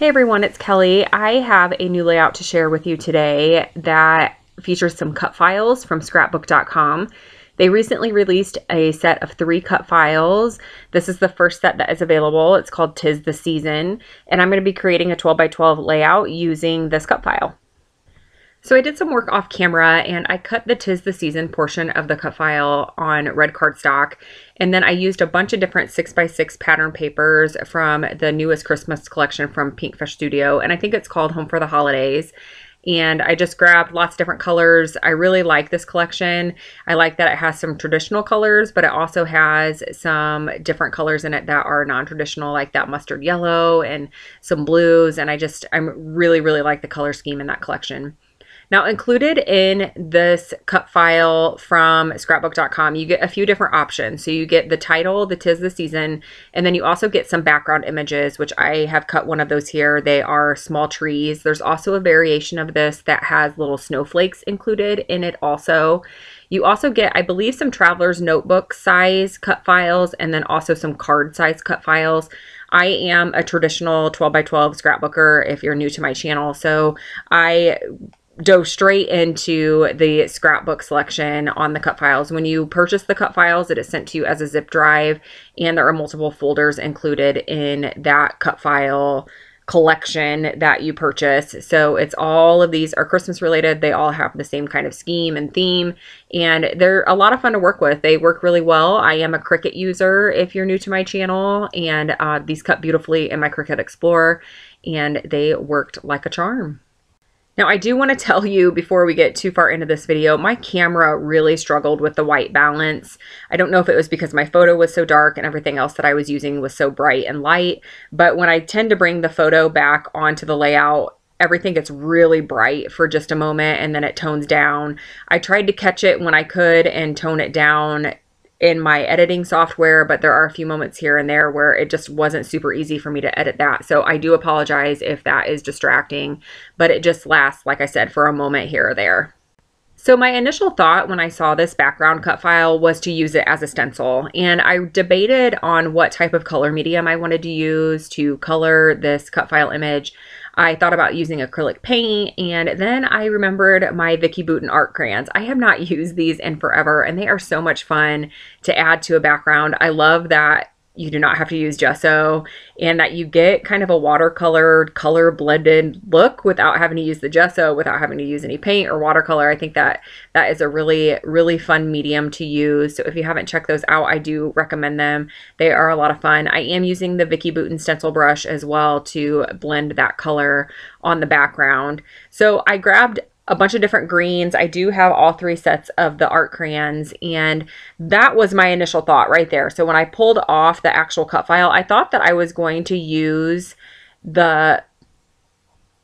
Hey everyone, it's Kelly. I have a new layout to share with you today that features some cut files from Scrapbook.com. They recently released a set of 3 cut files. This is the first set that is available. It's called "'Tis the Season," and I'm going to be creating a 12 by 12 layout using this cut file. So I did some work off camera and I cut the "'Tis the Season" portion of the cut file on red cardstock, and then I used a bunch of different 6x6 pattern papers from the newest Christmas collection from Pinkfish Studio, and I think it's called Home for the Holidays. And I just grabbed lots of different colors. I really like this collection. I like that it has some traditional colors, but it also has some different colors in it that are non-traditional, like that mustard yellow and some blues. And I really like the color scheme in that collection. Now, included in this cut file from Scrapbook.com, you get a few different options. So you get the title, the "'Tis the Season," and then you also get some background images, which I have cut one of those here. They are small trees. There's also a variation of this that has little snowflakes included in it also. You also get, I believe, some traveler's notebook size cut files, and then also some card size cut files. I am a traditional 12 by 12 scrapbooker if you're new to my channel, so I dove straight into the scrapbook selection on the cut files. When you purchase the cut files, it is sent to you as a zip drive, and there are multiple folders included in that cut file collection that you purchase. So it's all of these are Christmas related. They all have the same kind of scheme and theme, and they're a lot of fun to work with. They work really well. I am a Cricut user if you're new to my channel, and these cut beautifully in my Cricut Explorer, and they worked like a charm. Now, I do want to tell you before we get too far into this video, my camera really struggled with the white balance. I don't know if it was because my photo was so dark and everything else that I was using was so bright and light, but when I tend to bring the photo back onto the layout, everything gets really bright for just a moment and then it tones down. I tried to catch it when I could and tone it down in my editing software, but there are a few moments here and there where it just wasn't super easy for me to edit that. So I do apologize if that is distracting, but it just lasts, like I said, for a moment here or there. So my initial thought when I saw this background cut file was to use it as a stencil, and I debated on what type of color medium I wanted to use to color this cut file image. I thought about using acrylic paint, and then I remembered my Vicki Boutin art crayons. I have not used these in forever, and they are so much fun to add to a background. I love that you do not have to use gesso, and that you get kind of a watercolored, color blended look without having to use the gesso, without having to use any paint or watercolor. I think that is a really fun medium to use. So if you haven't checked those out, I do recommend them. They are a lot of fun. I am using the Vicki Boutin stencil brush as well to blend that color on the background. So I grabbed a bunch of different greens. I do have all 3 sets of the art crayons, and that was my initial thought right there. So when I pulled off the actual cut file, I thought that I was going to use the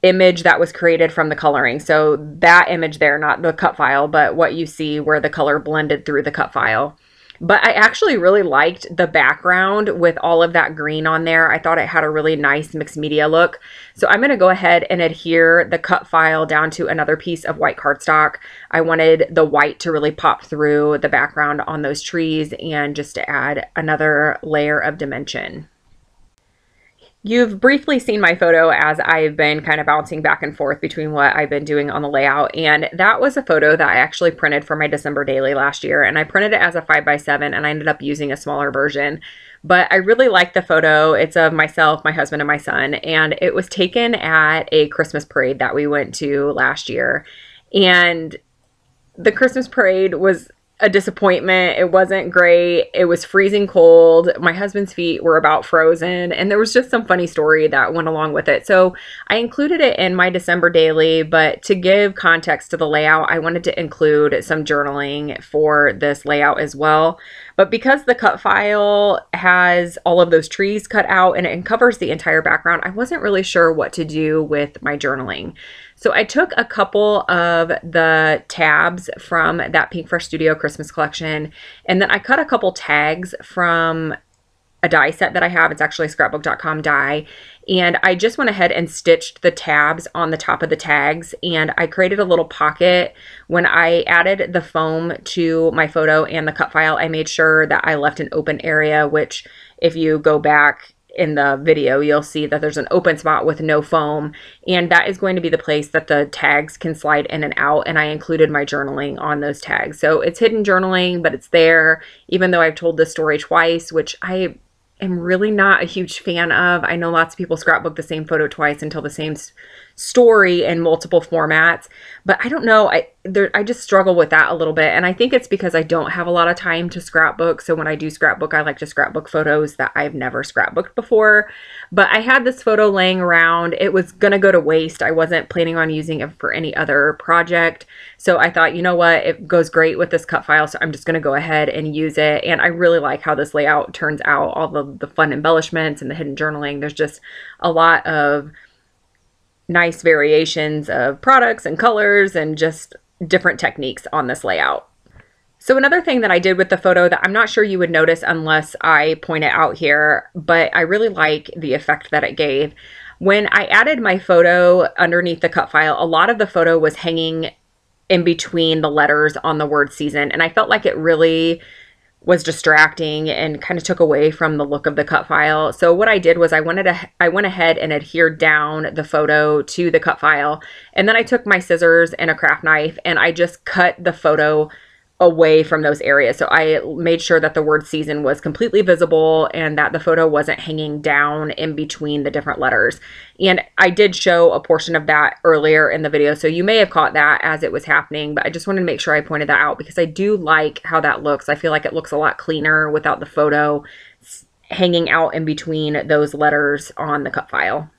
image that was created from the coloring. So that image there, not the cut file, but what you see where the color blended through the cut file. But I actually really liked the background with all of that green on there. I thought it had a really nice mixed media look. So I'm going to go ahead and adhere the cut file down to another piece of white cardstock. I wanted the white to really pop through the background on those trees and just to add another layer of dimension. You've briefly seen my photo as I've been kind of bouncing back and forth between what I've been doing on the layout, and that was a photo that I actually printed for my December daily last year, and I printed it as a 5x7, and I ended up using a smaller version. But I really like the photo. It's of myself, my husband, and my son, and it was taken at a Christmas parade that we went to last year. And the Christmas parade was a disappointment. It wasn't great. It was freezing cold. My husband's feet were about frozen, and there was just some funny story that went along with it. So I included it in my December daily, but to give context to the layout, I wanted to include some journaling for this layout as well. But because the cut file has all of those trees cut out and it covers the entire background, I wasn't really sure what to do with my journaling. So I took a couple of the tabs from that Pinkfish Studio Christmas collection, and then I cut a couple tags from a die set that I have. It's actually a Scrapbook.com die, and I just went ahead and stitched the tabs on the top of the tags, and I created a little pocket. When I added the foam to my photo and the cut file, I made sure that I left an open area, which if you go back in the video, you'll see that there's an open spot with no foam, and that is going to be the place that the tags can slide in and out, and I included my journaling on those tags. So it's hidden journaling, but it's there, even though I've told this story twice, which I am really not a huge fan of. I know lots of people scrapbook the same photo twice and tell the same story in multiple formats, but I don't know. I just struggle with that a little bit, and I think it's because I don't have a lot of time to scrapbook. So when I do scrapbook, I like to scrapbook photos that I've never scrapbooked before. But I had this photo laying around. It was gonna go to waste. I wasn't planning on using it for any other project. So I thought, you know what, it goes great with this cut file, so I'm just gonna go ahead and use it. And I really like how this layout turns out, all the fun embellishments and the hidden journaling. There's just a lot of nice variations of products and colors and just different techniques on this layout. So another thing that I did with the photo that I'm not sure you would notice unless I point it out here, but I really like the effect that it gave. When I added my photo underneath the cut file, a lot of the photo was hanging in between the letters on the word season, and I felt like it really was distracting and kind of took away from the look of the cut file. So what I did was I went ahead and adhered down the photo to the cut file, and then I took my scissors and a craft knife and I just cut the photo away from those areas. So I made sure that the word season was completely visible and that the photo wasn't hanging down in between the different letters. And I did show a portion of that earlier in the video, so you may have caught that as it was happening, but I just wanted to make sure I pointed that out because I do like how that looks. I feel like it looks a lot cleaner without the photo hanging out in between those letters on the cut file.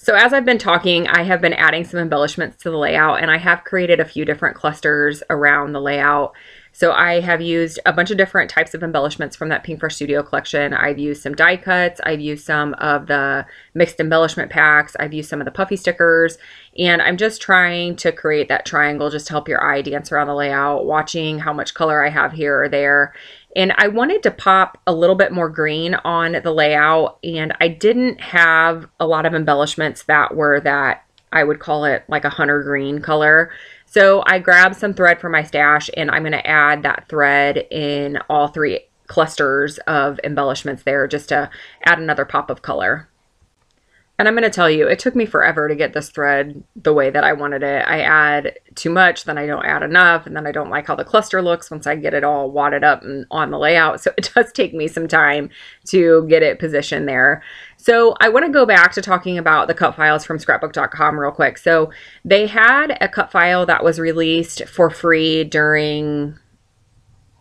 So as I've been talking, I have been adding some embellishments to the layout, and I have created a few different clusters around the layout. So I have used a bunch of different types of embellishments from that Pink Fresh Studio collection. I've used some die cuts, I've used some of the mixed embellishment packs, I've used some of the puffy stickers, and I'm just trying to create that triangle just to help your eye dance around the layout, watching how much color I have here or there. And I wanted to pop a little bit more green on the layout, and I didn't have a lot of embellishments that were that I would call it like a hunter green color. So I grabbed some thread from my stash, and I'm going to add that thread in all three clusters of embellishments there just to add another pop of color. And I'm going to tell you, it took me forever to get this thread the way that I wanted it. I add too much, then I don't add enough, and then I don't like how the cluster looks once I get it all wadded up and on the layout. So it does take me some time to get it positioned there. So I want to go back to talking about the cut files from Scrapbook.com real quick. So they had a cut file that was released for free during,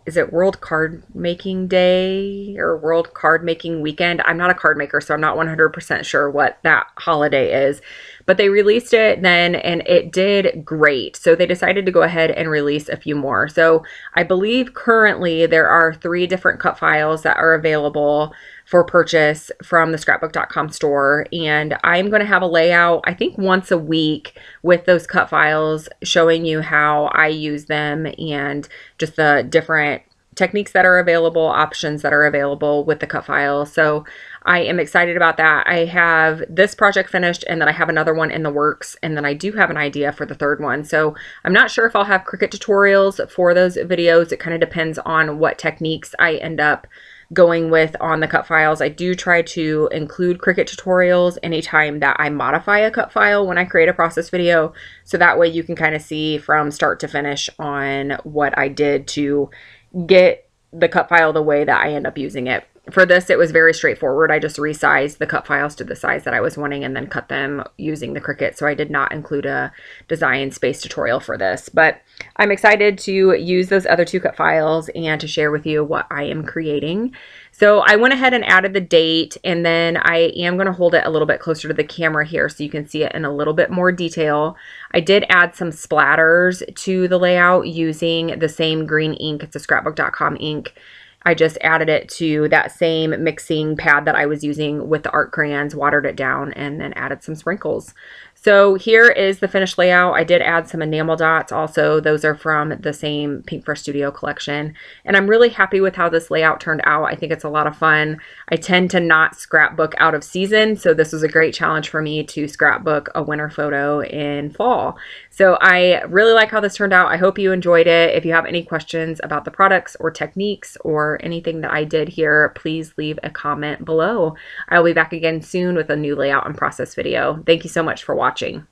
is it World Card Making Day or World Card Making Weekend? I'm not a card maker, so I'm not 100% sure what that holiday is. But they released it then, and it did great. So they decided to go ahead and release a few more. So I believe currently there are 3 different cut files that are available for purchase from the Scrapbook.com store. And I'm going to have a layout, I think once a week, with those cut files showing you how I use them and just the different techniques that are available, options that are available with the cut file. So I am excited about that. I have this project finished, and then I have another one in the works, and then I do have an idea for the third one. So I'm not sure if I'll have Cricut tutorials for those videos. It kind of depends on what techniques I end up going with on the cut files. I do try to include Cricut tutorials anytime that I modify a cut file when I create a process video, so that way you can kind of see from start to finish on what I did to get the cut file the way that I end up using it. For this, it was very straightforward. I just resized the cut files to the size that I was wanting and then cut them using the Cricut. So I did not include a design space tutorial for this, but I'm excited to use those other 2 cut files and to share with you what I am creating. So I went ahead and added the date, and then I am going to hold it a little bit closer to the camera here so you can see it in a little bit more detail. I did add some splatters to the layout using the same green ink. It's a Scrapbook.com ink. I just added it to that same mixing pad that I was using with the art crayons, watered it down, and then added some sprinkles. So here is the finished layout. I did add some enamel dots also. Those are from the same Pink Fresh Studio collection. And I'm really happy with how this layout turned out. I think it's a lot of fun. I tend to not scrapbook out of season, so this was a great challenge for me to scrapbook a winter photo in fall. So I really like how this turned out. I hope you enjoyed it. If you have any questions about the products or techniques or or anything that I did here, please leave a comment below. I'll be back again soon with a new layout and process video. Thank you so much for watching.